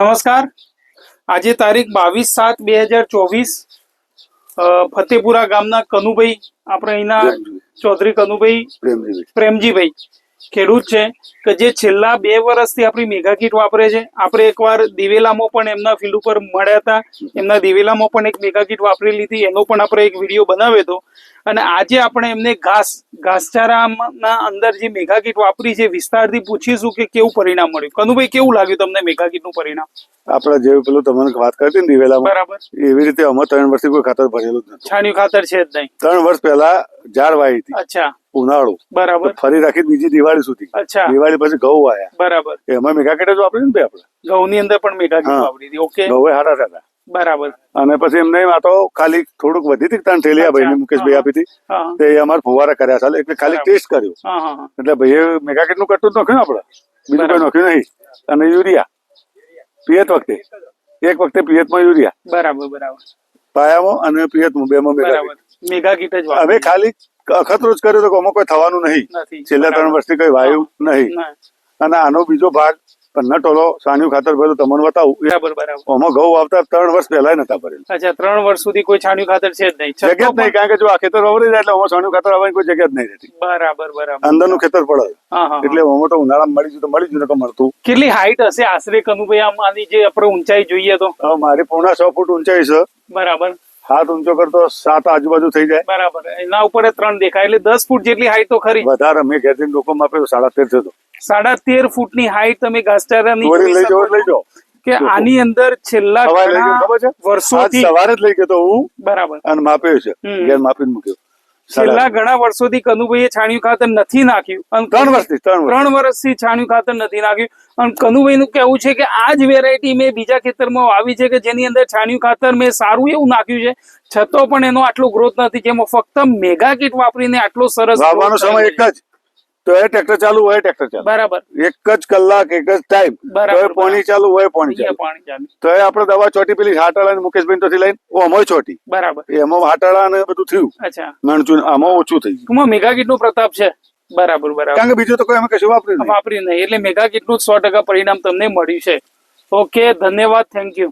નમસ્કાર. આજે તારીખ 22/7/2024 ફતેપુરા ગામના કનુભાઈ, આપણે અહીંના ચૌધરી કનુભાઈ પ્રેમજીભાઈ ખેડૂત છે કે જે છેલ્લા 2 વર્ષથી આપણી મેગા કીટ વાપરે છે. આપણે એકવાર દિવેલામાં પણ એમના ફિલ્ડ ઉપર મળ્યા હતા, એમના દિવેલામાં પણ એક મેગા કીટ વાપરી લીધી, એનો પણ આપણે એક વિડીયો બનાવ્યો હતો. અને આજે આપણે એમને ઘાસચારાના અંદર જે મેગા કીટ વાપરી છે વિસ્તારથી પૂછીશું કે કેવું પરિણામ મળ્યું. કનુભાઈ, કેવું લાગ્યું તમને મેગા કીટનું પરિણામ? આપડે જે પેલું તમને વાત કરી ને દિવેલા, બરાબર, એવી રીતે અમે 3 વર્ષથી કોઈ ખાતર ભરેલું જ નથી. છાણિયું ખાતર છે જ નહીં. 3 વર્ષ પહેલા ઝાડ વાવી હતી. અચ્છા, ઉનાળો બરાબર. ફરી રાખી બીજી દિવાળી સુધી. અચ્છા, દિવાળી પછી ઘઉં વાયા. બરાબર. એમાં મેગા કીટ જ વાપરી ને આપણે. ઘઉંની અંદર પણ મેગા કીટ વાપરી હતી. ઓકે, ઘઉં હારા હતા. બરાબર. અને પછી એમને આ તો ખાલી થોડુંક વધી હતી, 3 થેલિયા ભાઈ મુકેશભાઈ આપી હતી. તે અમારે ફુવારા કર્યા ચાલે એટલે ખાલી ટેસ્ટ કર્યો. એટલે ભાઈ મેગા કીટ નું કટું જ નાખ્યું આપણે, બીજું કોઈ નાખ્યું નહીં. અને યુરિયા પિયત વખતે એક વખતે પિયત માં યુરિયા, બરાબર બરાબર, પાયામાં અને પિયતમાં બેમાં મેગા કીટ જ હવે ખાલી અખતરો જ કર્યો તો આમાં કોઈ થવાનું નહીં. છેલ્લા 3 વર્ષથી કઈ વાયુ નહીં. અને આનો બીજો ભાગ 15 ટોલો છાણિયું ખાતર ભરેલું તમને બતાવું. બરાબર બરાબર. આમાં ઘઉં વાવતા 3 વર્ષ પહેલા નતા ભરેલું. અચ્છા, 3 વર્ષ સુધી કોઈ છાણિયું ખાતર છે જ નહીં, જગ્યા જ નહીં. કારણ કે જો આ ખેતર વાવરી જાય એટલે આમાં છાણિયું ખાતર આવવાની કોઈ જગ્યા જ નહીં રહેતી. બરાબર બરાબર. અંદરનું ખેતર પડે એટલે આમાં તો ઉનાળામાં મળી ગયું તો મળી ગયું, નકર મળતું. કેટલી હાઈટ હશે આશરે કનુભાઈ આની જે આપણે ઊંચાઈ જોઈએ તો? મારી 6.5 ફૂટ ઊંચાઈ છે. બરાબર. હાથ ઊંચો કરતો 7 આજુબાજુ થઈ જાય. બરાબર. એના ઉપર 3 દેખાય એટલે 10 ફૂટ જેટલી હાઈટ તો ખરી. વધારે મેં ઘેરથી લોકો માપે 13.5 થતો. 13.5 ફૂટની હાઈટ તમે ઘાસચારાની લઈ જાઓ કે આની અંદર છેલ્લા વર્ષોથી સવારે જ લઈ ગયો તો હું. બરાબર. અને માપ્યો છે, ઘેર માપીને મૂક્યો. છેલ્લા ઘણા વર્ષોથી કનુભાઈએ છાણિયું ખાતર નથી નાખ્યું અને 3 વર્ષથી છાણિયું ખાતર નથી નાખ્યું. અને કનુભાઈ નું કેવું છે કે આ જ વેરાયટી મેં બીજા ખેતરમાં વાવી છે કે જેની અંદર છાણિયું ખાતર મેં સારું એવું નાખ્યું છે, છતાં પણ એનો આટલો ગ્રોથ નથી, જેમાં ફક્ત મેગા કીટ વાપરીને આટલો સરસ. વાવવાનો સમય એક જ, તો એ ટ્રેક્ટર ચાલુ હોય ટ્રેક્ટર ચાલુ. બરાબર. એક જ કલાક એક જ ટાઈમ. બરાબર. પાણી ચાલુ હોય પાણી ચાલુ. તો એ આપણે દવા છોટી પેલી હાટાળા ને મુકેશભાઈ તો લઈને અમોય છોટી. બરાબર. એમાં હાટાળા ને બધું થયું. અચ્છા, મણચું આમાં ઓછું થઈ ગયું. મેગા કીટ નો પ્રતાપ છે. બરાબર બરાબર. કારણ કે બીજું તો કોઈ અમે કશું વાપર્યું નહીં એટલે મેગા કીટ નું 100% પરિણામ તમને મળ્યું છે. ઓકે, ધન્યવાદ, થેન્ક યુ.